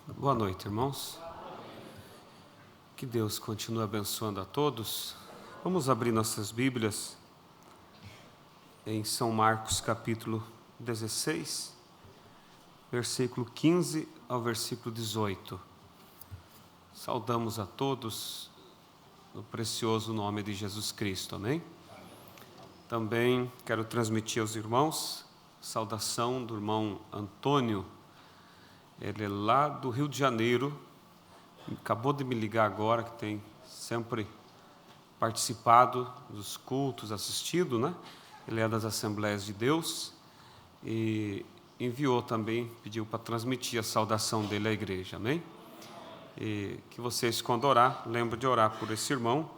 Boa noite, irmãos. Que Deus continue abençoando a todos. Vamos abrir nossas Bíblias em São Marcos, capítulo 16, versículo 15 ao versículo 18. Saudamos a todos no precioso nome de Jesus Cristo, amém? Também quero transmitir aos irmãos saudação do irmão Antônio. Ele é lá do Rio de Janeiro, acabou de me ligar agora, que tem sempre participado dos cultos, assistido, né? Ele é das Assembleias de Deus e enviou também, pediu para transmitir a saudação dele à igreja, amém? E que vocês, quando orar, lembrem de orar por esse irmão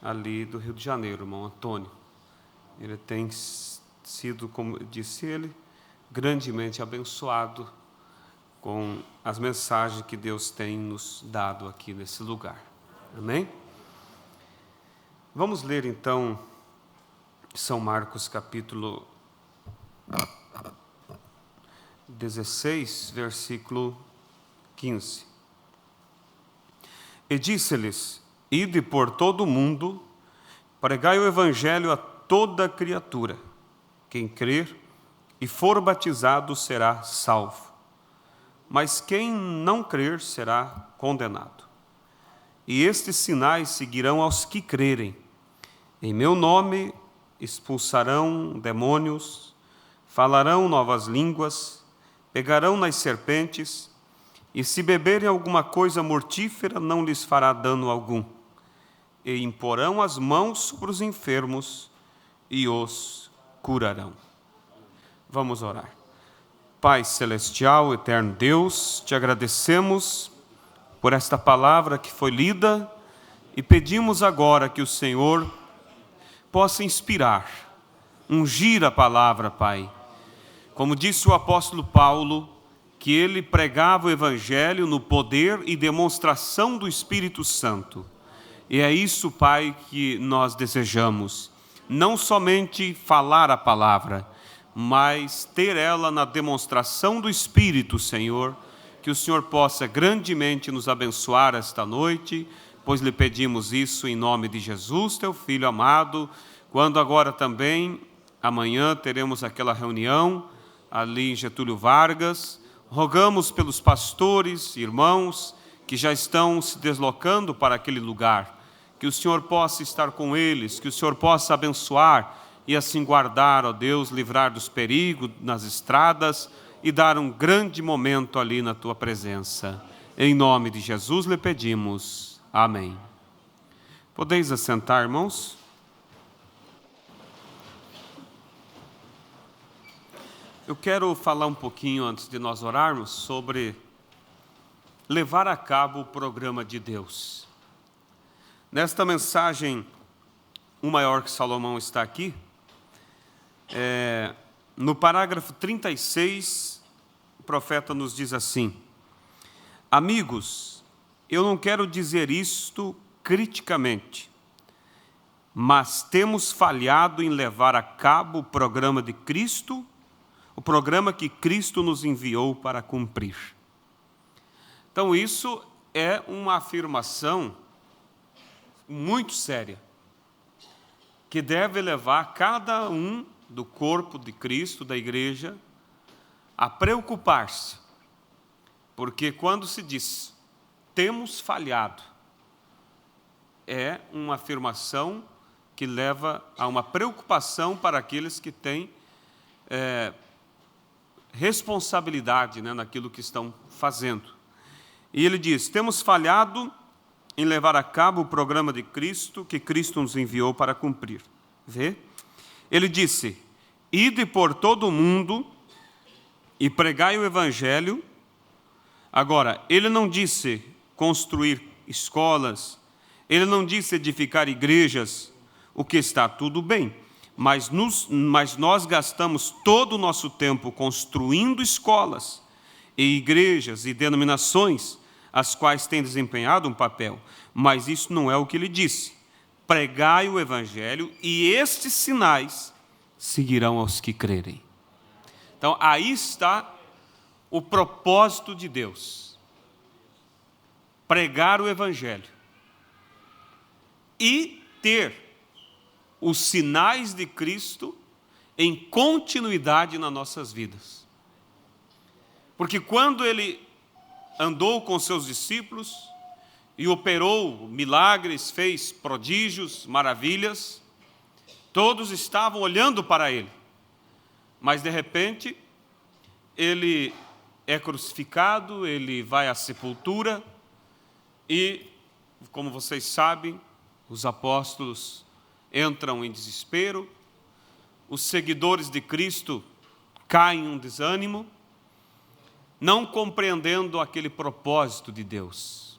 ali do Rio de Janeiro, irmão Antônio. Ele tem sido, como disse ele, grandemente abençoado com as mensagens que Deus tem nos dado aqui nesse lugar. Amém? Vamos ler então São Marcos capítulo 16, versículo 15. E disse-lhes: Ide por todo o mundo, pregai o evangelho a toda criatura. Quem crer e for batizado será salvo, mas quem não crer será condenado. E estes sinais seguirão aos que crerem. Em meu nome expulsarão demônios, falarão novas línguas, pegarão nas serpentes, e se beberem alguma coisa mortífera não lhes fará dano algum. E imporão as mãos sobre os enfermos e os curarão. Vamos orar. Pai celestial, eterno Deus, te agradecemos por esta palavra que foi lida e pedimos agora que o Senhor possa inspirar, ungir a palavra, Pai. Como disse o apóstolo Paulo, que ele pregava o evangelho no poder e demonstração do Espírito Santo. E é isso, Pai, que nós desejamos. Não somente falar a palavra, mas ter ela na demonstração do Espírito, Senhor, que o Senhor possa grandemente nos abençoar esta noite, pois lhe pedimos isso em nome de Jesus, teu Filho amado, quando agora também, amanhã, teremos aquela reunião ali em Getúlio Vargas. Rogamos pelos pastores, irmãos, que já estão se deslocando para aquele lugar, que o Senhor possa estar com eles, que o Senhor possa abençoar e assim guardar, ó Deus, livrar dos perigos nas estradas e dar um grande momento ali na Tua presença. Em nome de Jesus lhe pedimos. Amém. Podeis assentar, irmãos? Eu quero falar um pouquinho, antes de nós orarmos, sobre levar a cabo o programa de Deus. Nesta mensagem, o maior que Salomão está aqui, no parágrafo 36, o profeta nos diz assim: Amigos, eu não quero dizer isto criticamente, mas temos falhado em levar a cabo o programa de Cristo, o programa que Cristo nos enviou para cumprir. Então, isso é uma afirmação muito séria, que deve levar cada um do corpo de Cristo, da igreja, a preocupar-se. Porque quando se diz, temos falhado, é uma afirmação que leva a uma preocupação para aqueles que têm responsabilidade, né, naquilo que estão fazendo. E ele diz, temos falhado em levar a cabo o programa de Cristo, que Cristo nos enviou para cumprir. Vê? Ele disse, ide por todo o mundo e pregai o evangelho. Agora, ele não disse construir escolas, ele não disse edificar igrejas, o que está tudo bem, mas nós gastamos todo o nosso tempo construindo escolas e igrejas e denominações, as quais têm desempenhado um papel, mas isso não é o que ele disse. Pregai o evangelho e estes sinais seguirão aos que crerem. Então, aí está o propósito de Deus: pregar o Evangelho e ter os sinais de Cristo em continuidade nas nossas vidas. Porque quando ele andou com seus discípulos e operou milagres, fez prodígios, maravilhas, todos estavam olhando para ele. Mas, de repente, ele é crucificado, ele vai à sepultura e, como vocês sabem, os apóstolos entram em desespero, os seguidores de Cristo caem em um desânimo, não compreendendo aquele propósito de Deus.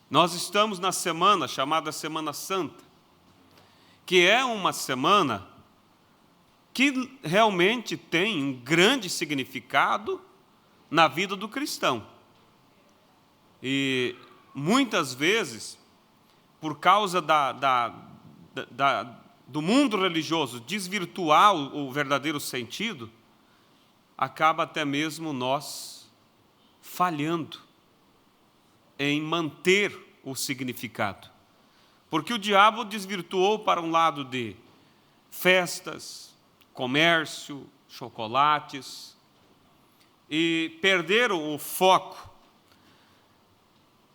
Nós estamos na semana chamada Semana Santa, que é uma semana que realmente tem um grande significado na vida do cristão. E muitas vezes, por causa do mundo religioso desvirtuar o verdadeiro sentido, acaba até mesmo nós falhando em manter o significado. Porque o diabo desvirtuou para um lado de festas, comércio, chocolates, e perderam o foco.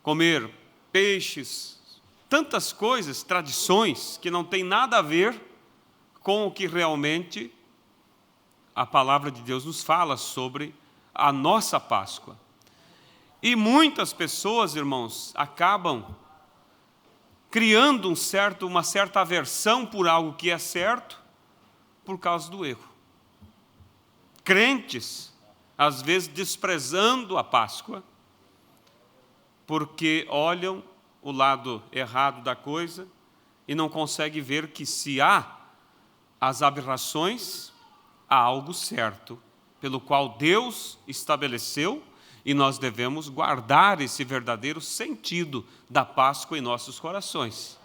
Comer peixes, tantas coisas, tradições, que não tem nada a ver com o que realmente a palavra de Deus nos fala sobre a nossa Páscoa. E muitas pessoas, irmãos, acabam criando uma certa aversão por algo que é certo, por causa do erro. Crentes, às vezes, desprezando a Páscoa, porque olham o lado errado da coisa e não conseguem ver que, se há as aberrações, há algo certo, pelo qual Deus estabeleceu, e nós devemos guardar esse verdadeiro sentido da Páscoa em nossos corações.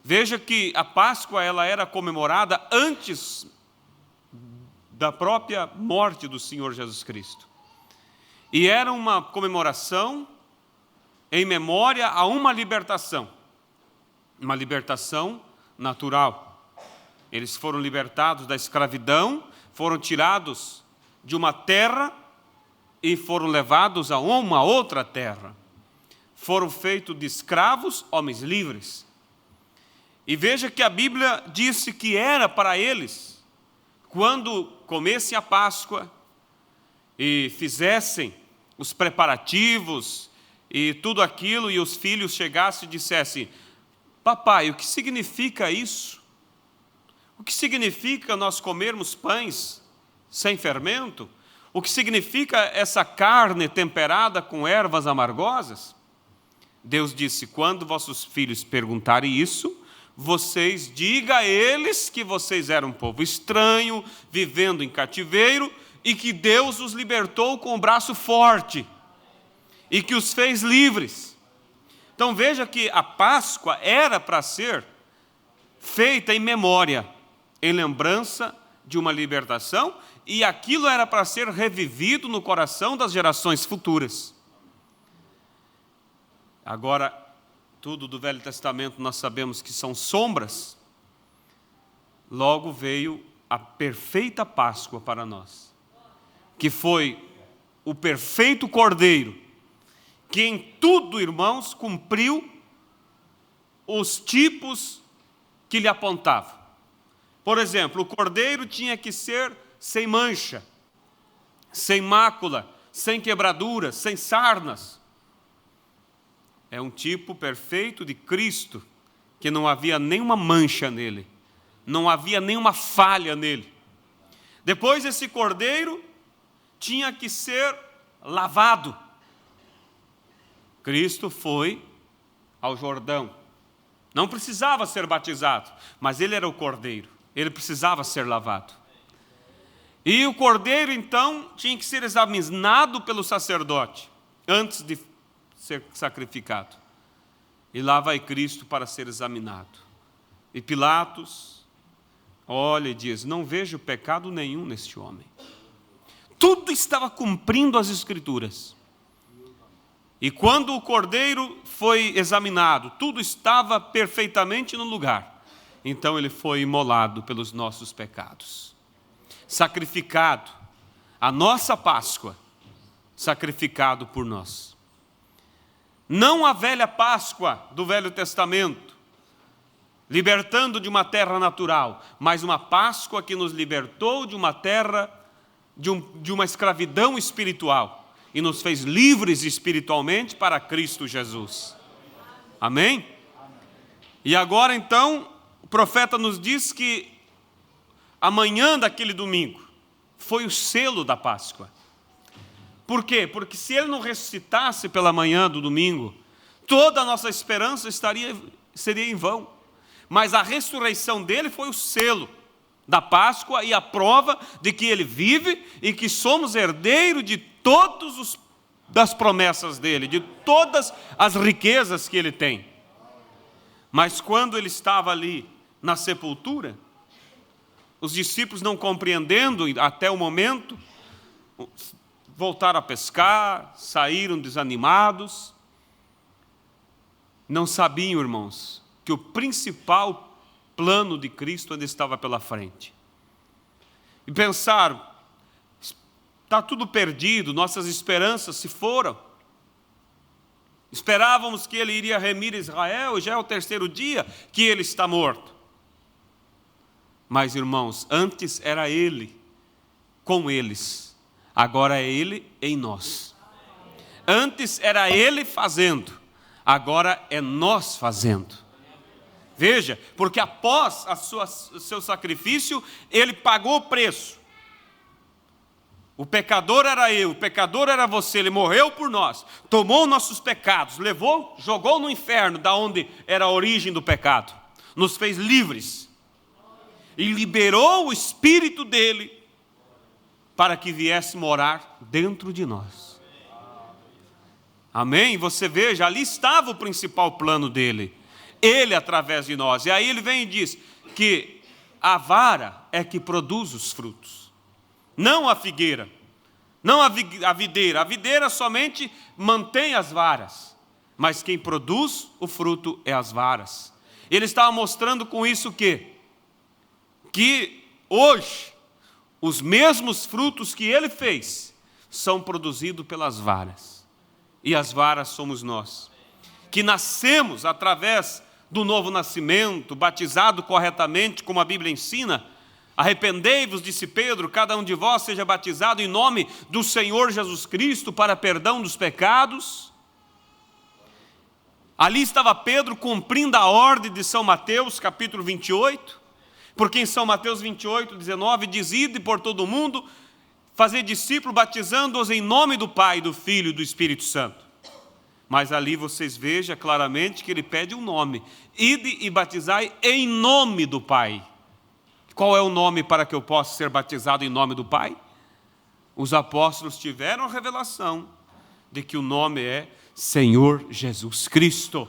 Veja que a Páscoa ela era comemorada antes da própria morte do Senhor Jesus Cristo. E era uma comemoração em memória a uma libertação natural. Eles foram libertados da escravidão, foram tirados de uma terra e foram levados a uma outra terra. Foram feitos de escravos, homens livres. E veja que a Bíblia disse que era para eles, quando comessem a Páscoa e fizessem os preparativos e tudo aquilo, e os filhos chegassem e dissessem: papai, o que significa isso? O que significa nós comermos pães sem fermento? O que significa essa carne temperada com ervas amargosas? Deus disse: quando vossos filhos perguntarem isso, vocês digam a eles que vocês eram um povo estranho, vivendo em cativeiro, e que Deus os libertou com o braço forte, e que os fez livres. Então veja que a Páscoa era para ser feita em memória, em lembrança de uma libertação, e aquilo era para ser revivido no coração das gerações futuras. Agora, tudo do Velho Testamento nós sabemos que são sombras. Logo veio a perfeita Páscoa para nós, que foi o perfeito Cordeiro, que em tudo, irmãos, cumpriu os tipos que lhe apontavam. Por exemplo, o cordeiro tinha que ser sem mancha, sem mácula, sem quebraduras, sem sarnas. É um tipo perfeito de Cristo, que não havia nenhuma mancha nele, não havia nenhuma falha nele. Depois, esse cordeiro tinha que ser lavado. Cristo foi ao Jordão. Não precisava ser batizado, mas ele era o cordeiro. Ele precisava ser lavado. E o cordeiro, então, tinha que ser examinado pelo sacerdote antes de ser sacrificado. E lá vai Cristo para ser examinado. E Pilatos olha e diz: não vejo pecado nenhum neste homem. Tudo estava cumprindo as Escrituras. E quando o cordeiro foi examinado, tudo estava perfeitamente no lugar. Então ele foi imolado pelos nossos pecados. Sacrificado, a nossa Páscoa, sacrificado por nós. Não a velha Páscoa do Velho Testamento, libertando de uma terra natural, mas uma Páscoa que nos libertou de uma terra, de uma escravidão espiritual e nos fez livres espiritualmente para Cristo Jesus. Amém? E agora então, o profeta nos diz que a manhã daquele domingo foi o selo da Páscoa. Por quê? Porque se ele não ressuscitasse pela manhã do domingo, toda a nossa esperança seria em vão. Mas a ressurreição dele foi o selo da Páscoa e a prova de que ele vive e que somos herdeiros de todas das promessas dele, de todas as riquezas que ele tem. Mas quando ele estava ali na sepultura, os discípulos, não compreendendo até o momento, voltaram a pescar, saíram desanimados. Não sabiam, irmãos, que o principal plano de Cristo ainda estava pela frente. E pensaram, está tudo perdido, nossas esperanças se foram. Esperávamos que ele iria remir Israel, e já é o terceiro dia que ele está morto. Mas, irmãos, antes era ele com eles, agora é ele em nós. Antes era ele fazendo, agora é nós fazendo. Veja, porque após o seu sacrifício, ele pagou o preço. O pecador era eu, o pecador era você, ele morreu por nós, tomou nossos pecados, levou, jogou no inferno, da onde era a origem do pecado, nos fez livres e liberou o Espírito dele para que viesse morar dentro de nós. Amém? Você veja, ali estava o principal plano dele, ele através de nós. E aí ele vem e diz que a vara é que produz os frutos, não a figueira, não a videira. A videira somente mantém as varas, mas quem produz o fruto é as varas. Ele estava mostrando com isso que hoje os mesmos frutos que ele fez são produzidos pelas varas, e as varas somos nós, que nascemos através do novo nascimento, batizado corretamente, como a Bíblia ensina. Arrependei-vos, disse Pedro, cada um de vós seja batizado em nome do Senhor Jesus Cristo para perdão dos pecados. Ali estava Pedro cumprindo a ordem de São Mateus, capítulo 28, porque em São Mateus 28, 19, diz: ide por todo o mundo, fazer discípulos, batizando-os em nome do Pai, do Filho e do Espírito Santo. Mas ali vocês vejam claramente que ele pede um nome: ide e batizai em nome do Pai. Qual é o nome para que eu possa ser batizado em nome do Pai? Os apóstolos tiveram a revelação de que o nome é Senhor Jesus Cristo.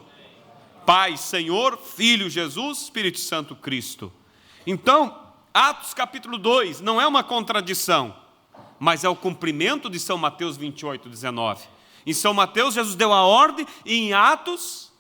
Pai, Senhor, Filho Jesus, Espírito Santo Cristo. Então, Atos capítulo 2 não é uma contradição, mas é o cumprimento de São Mateus 28, 19. Em São Mateus, Jesus deu a ordem, e em Atos,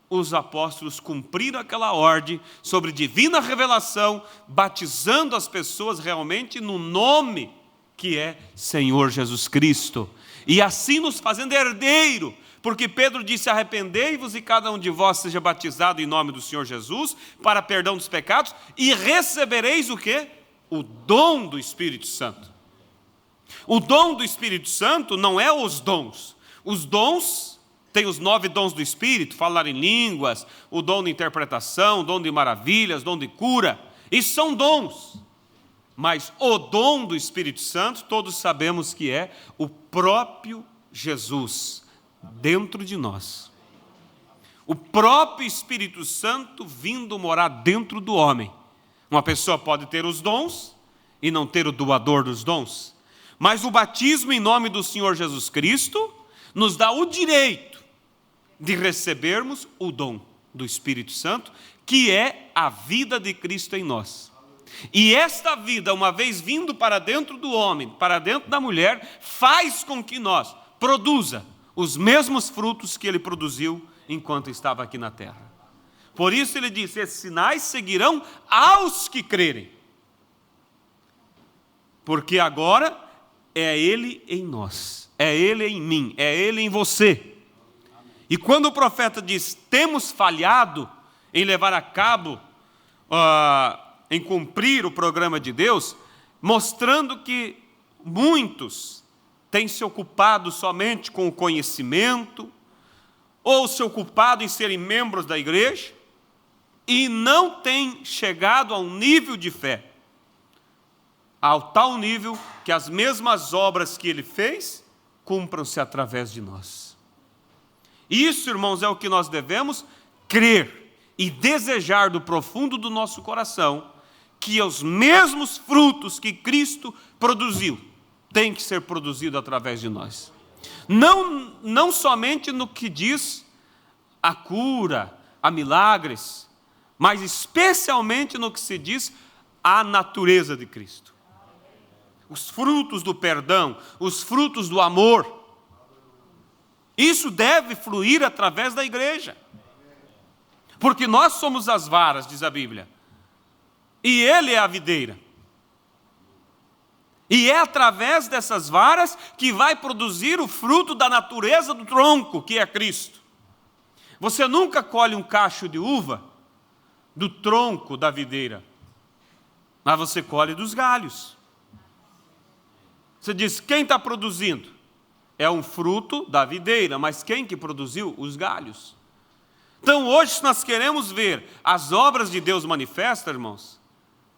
os apóstolos cumpriram aquela ordem sobre divina revelação, batizando as pessoas realmente no nome que é Senhor Jesus Cristo. E assim nos fazendo herdeiro, porque Pedro disse: arrependei-vos e cada um de vós seja batizado em nome do Senhor Jesus, para perdão dos pecados, e recebereis o quê? O dom do Espírito Santo. O dom do Espírito Santo não é os dons. Os dons, tem os 9 dons do Espírito: falar em línguas, o dom de interpretação, o dom de maravilhas, o dom de cura. Isso são dons. Mas o dom do Espírito Santo, todos sabemos que é o próprio Jesus dentro de nós. O próprio Espírito Santo vindo morar dentro do homem. Uma pessoa pode ter os dons e não ter o doador dos dons. Mas o batismo em nome do Senhor Jesus Cristo nos dá o direito de recebermos o dom do Espírito Santo, que é a vida de Cristo em nós. E esta vida, uma vez vindo para dentro do homem, para dentro da mulher, faz com que nós produza os mesmos frutos que ele produziu enquanto estava aqui na terra. Por isso ele diz: esses sinais seguirão aos que crerem. Porque agora é Ele em nós, é Ele em mim, é Ele em você. E quando o profeta diz: temos falhado em levar a cabo, em cumprir o programa de Deus, mostrando que muitos têm se ocupado somente com o conhecimento, ou se ocupado em serem membros da igreja, e não têm chegado a um nível de fé, ao tal nível que as mesmas obras que ele fez, cumpram-se através de nós. Isso, irmãos, é o que nós devemos crer e desejar do profundo do nosso coração, que os mesmos frutos que Cristo produziu, têm que ser produzidos através de nós. Não somente no que diz a cura, a milagres, mas especialmente no que se diz a natureza de Cristo. Os frutos do perdão, os frutos do amor. Isso deve fluir através da igreja. Porque nós somos as varas, diz a Bíblia. E Ele é a videira. E é através dessas varas que vai produzir o fruto da natureza do tronco, que é Cristo. Você nunca colhe um cacho de uva do tronco da videira, mas você colhe dos galhos. Você diz: quem está produzindo? É um fruto da videira, mas quem que produziu? Os galhos. Então hoje, se nós queremos ver as obras de Deus manifestas, irmãos,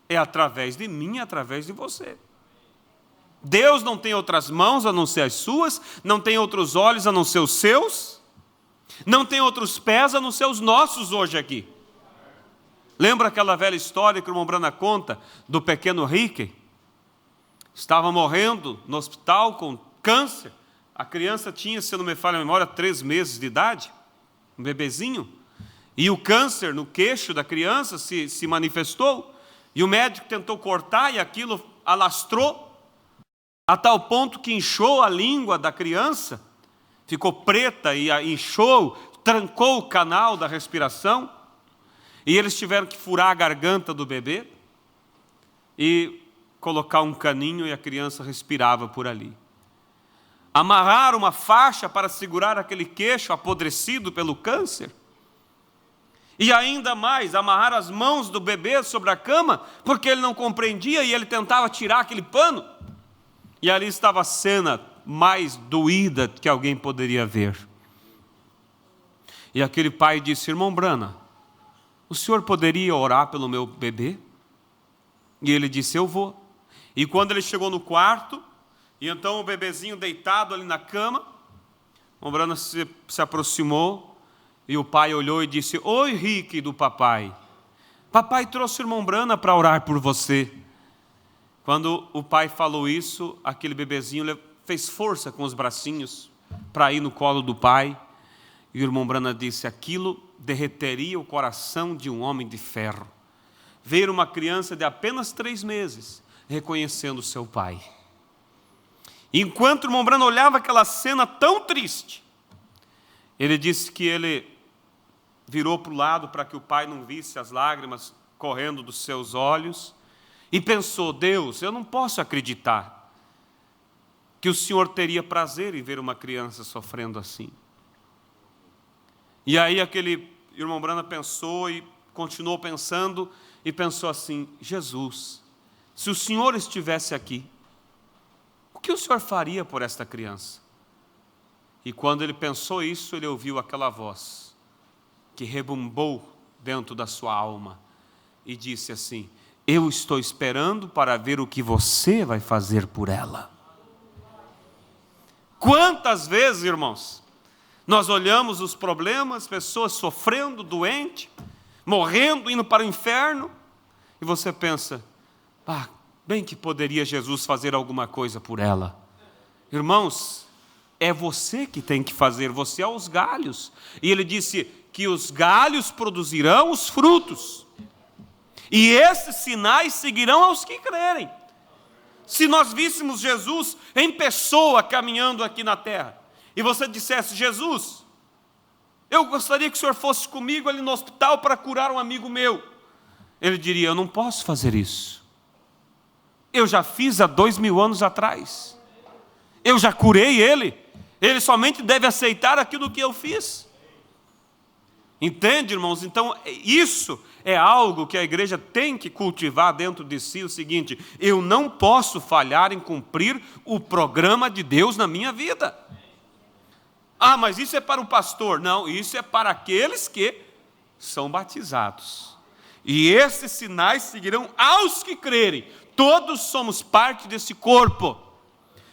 é através de mim, através de você. Deus não tem outras mãos a não ser as suas, não tem outros olhos a não ser os seus, não tem outros pés a não ser os nossos hoje aqui. Lembra aquela velha história que o irmão Brana conta do pequeno Rick? Estava morrendo no hospital com câncer. A criança tinha, se não me falha a memória, 3 meses de idade, um bebezinho. E o câncer no queixo da criança se manifestou. E o médico tentou cortar e aquilo alastrou, a tal ponto que inchou a língua da criança, ficou preta e inchou, trancou o canal da respiração. E eles tiveram que furar a garganta do bebê e colocar um caninho, e a criança respirava por ali. Amarrar uma faixa para segurar aquele queixo apodrecido pelo câncer. E ainda mais, amarrar as mãos do bebê sobre a cama, porque ele não compreendia e ele tentava tirar aquele pano. E ali estava a cena mais doída que alguém poderia ver. E aquele pai disse: irmão Brana, o senhor poderia orar pelo meu bebê? E ele disse: eu vou. E quando ele chegou no quarto, e então o bebezinho deitado ali na cama, o Brana se aproximou, e o pai olhou e disse: oi, Rick, do papai. Papai trouxe o irmão Brana para orar por você. Quando o pai falou isso, aquele bebezinho fez força com os bracinhos para ir no colo do pai. E o irmão Brana disse: aquilo derreteria o coração de um homem de ferro. Ver uma criança de apenas 3 meses reconhecendo seu pai. Enquanto o irmão Brana olhava aquela cena tão triste, ele disse que ele virou para o lado para que o pai não visse as lágrimas correndo dos seus olhos e pensou: Deus, eu não posso acreditar que o Senhor teria prazer em ver uma criança sofrendo assim. E aí aquele irmão Brana pensou e continuou pensando e pensou assim: Jesus, se o Senhor estivesse aqui, o que o Senhor faria por esta criança? E quando ele pensou isso, ele ouviu aquela voz que rebumbou dentro da sua alma e disse assim: eu estou esperando para ver o que você vai fazer por ela. Quantas vezes, irmãos, nós olhamos os problemas, pessoas sofrendo, doente, morrendo, indo para o inferno, e você pensa: bem que poderia Jesus fazer alguma coisa por ela. Irmãos, é você que tem que fazer, você é os galhos. E ele disse que os galhos produzirão os frutos. E esses sinais seguirão aos que crerem. Se nós víssemos Jesus em pessoa caminhando aqui na terra, e você dissesse: Jesus, eu gostaria que o senhor fosse comigo ali no hospital para curar um amigo meu. Ele diria: eu não posso fazer isso. Eu já fiz há 2000 anos atrás. Eu já curei ele. Ele somente deve aceitar aquilo que eu fiz. Entende, irmãos? Então, isso é algo que a igreja tem que cultivar dentro de si, o seguinte: eu não posso falhar em cumprir o programa de Deus na minha vida. Ah, mas isso é para o pastor. Não, isso é para aqueles que são batizados. E esses sinais seguirão aos que crerem. Todos somos parte desse corpo.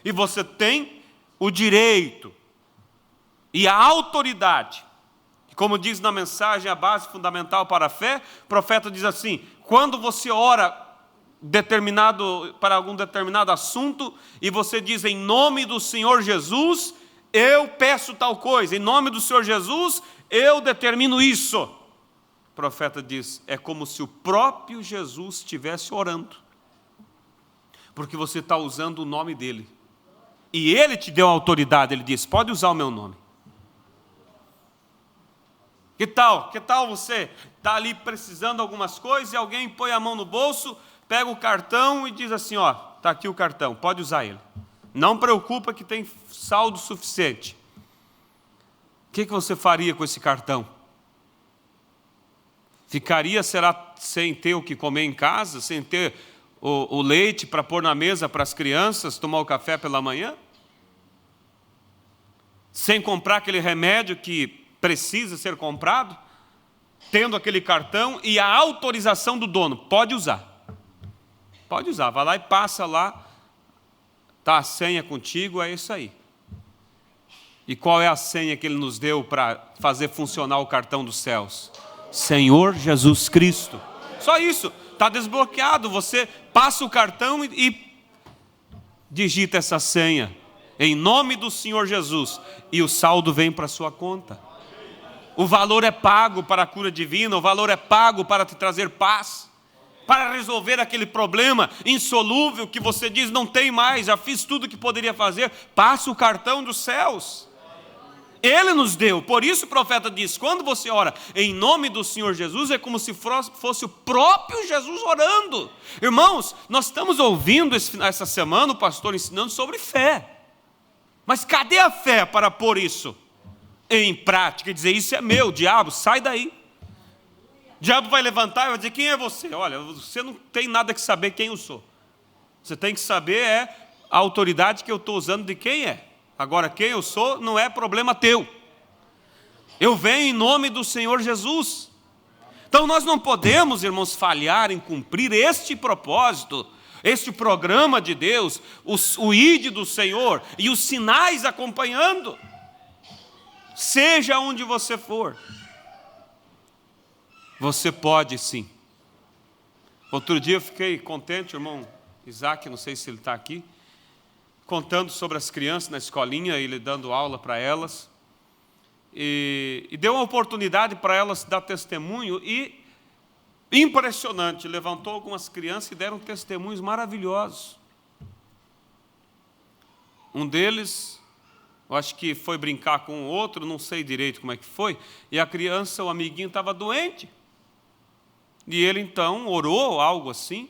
E você tem o direito e a autoridade. Como diz na mensagem, a base fundamental para a fé, o profeta diz assim: quando você ora para algum determinado assunto, e você diz: em nome do Senhor Jesus, eu peço tal coisa, em nome do Senhor Jesus, eu determino isso. O profeta diz: é como se o próprio Jesus estivesse orando, porque você está usando o nome dele, e ele te deu a autoridade. Ele diz: pode usar o meu nome. Que tal você está ali precisando de algumas coisas, e alguém põe a mão no bolso, pega o cartão e diz assim: ó, está aqui o cartão, pode usar ele. Não preocupa que tem saldo suficiente. O que você faria com esse cartão? Ficaria, será, sem ter o que comer em casa, sem ter o leite para pôr na mesa para as crianças, tomar o café pela manhã? Sem comprar aquele remédio que precisa ser comprado? Tendo aquele cartão e a autorização do dono: pode usar. Pode usar, vai lá e passa lá, está a senha contigo, é isso aí. E qual é a senha que ele nos deu para fazer funcionar o cartão dos céus? Senhor Jesus Cristo. Só isso, está desbloqueado. Você passa o cartão e digita essa senha, em nome do Senhor Jesus, e o saldo vem para a sua conta. O valor é pago para a cura divina, o valor é pago para te trazer paz, para resolver aquele problema insolúvel que você diz: não tem mais, já fiz tudo o que poderia fazer. Passa o cartão dos céus. Ele nos deu. Por isso o profeta diz: quando você ora em nome do Senhor Jesus, é como se fosse o próprio Jesus orando. Irmãos, nós estamos ouvindo essa semana o pastor ensinando sobre fé. Mas cadê a fé para pôr isso em prática e dizer: isso é meu, diabo, sai daí? O diabo vai levantar e vai dizer: quem é você? Olha, você não tem nada que saber quem eu sou. Você tem que saber a autoridade que eu estou usando de quem é. Agora, quem eu sou não é problema teu. Eu venho em nome do Senhor Jesus. Então nós não podemos, irmãos, falhar em cumprir este propósito, este programa de Deus, o ID do Senhor e os sinais acompanhando. Seja onde você for, você pode sim. Outro dia eu fiquei contente, o irmão Isaac, não sei se ele está aqui, contando sobre as crianças na escolinha, ele dando aula para elas, e deu uma oportunidade para elas dar testemunho, e impressionante, levantou algumas crianças e deram testemunhos maravilhosos. Um deles, eu acho que foi brincar com o outro, não sei direito como é que foi, e a criança, o amiguinho, estava doente. E ele então orou, algo assim,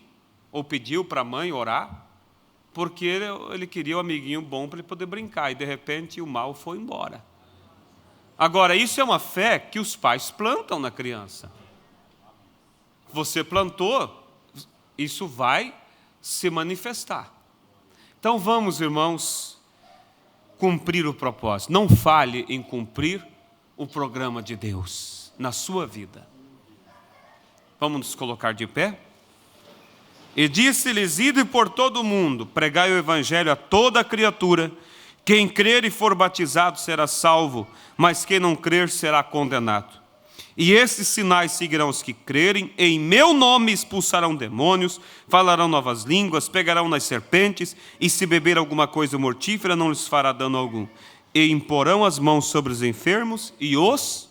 ou pediu para a mãe orar, porque ele queria um amiguinho bom para ele poder brincar, e de repente o mal foi embora. Agora, isso é uma fé que os pais plantam na criança. Você plantou, isso vai se manifestar. Então vamos, irmãos, cumprir o propósito. Não falhe em cumprir o programa de Deus na sua vida. Vamos nos colocar de pé? E disse-lhes: ide por todo o mundo, pregai o evangelho a toda criatura. Quem crer e for batizado será salvo, mas quem não crer será condenado. E esses sinais seguirão os que crerem: em meu nome expulsarão demônios, falarão novas línguas, pegarão nas serpentes, e se beber alguma coisa mortífera não lhes fará dano algum. E imporão as mãos sobre os enfermos e os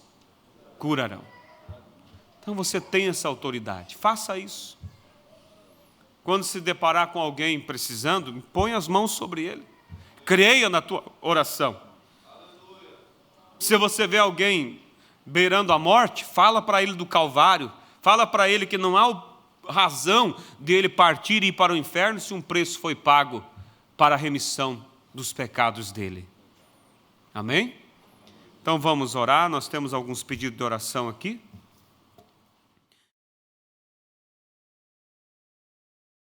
curarão. Então você tem essa autoridade, faça isso. Quando se deparar com alguém precisando, põe as mãos sobre ele. Creia na tua oração. Se você vê alguém beirando a morte, fala para ele do Calvário. Fala para ele que não há razão de ele partir e ir para o inferno se um preço foi pago para a remissão dos pecados dele. Amém? Então vamos orar, nós temos alguns pedidos de oração aqui.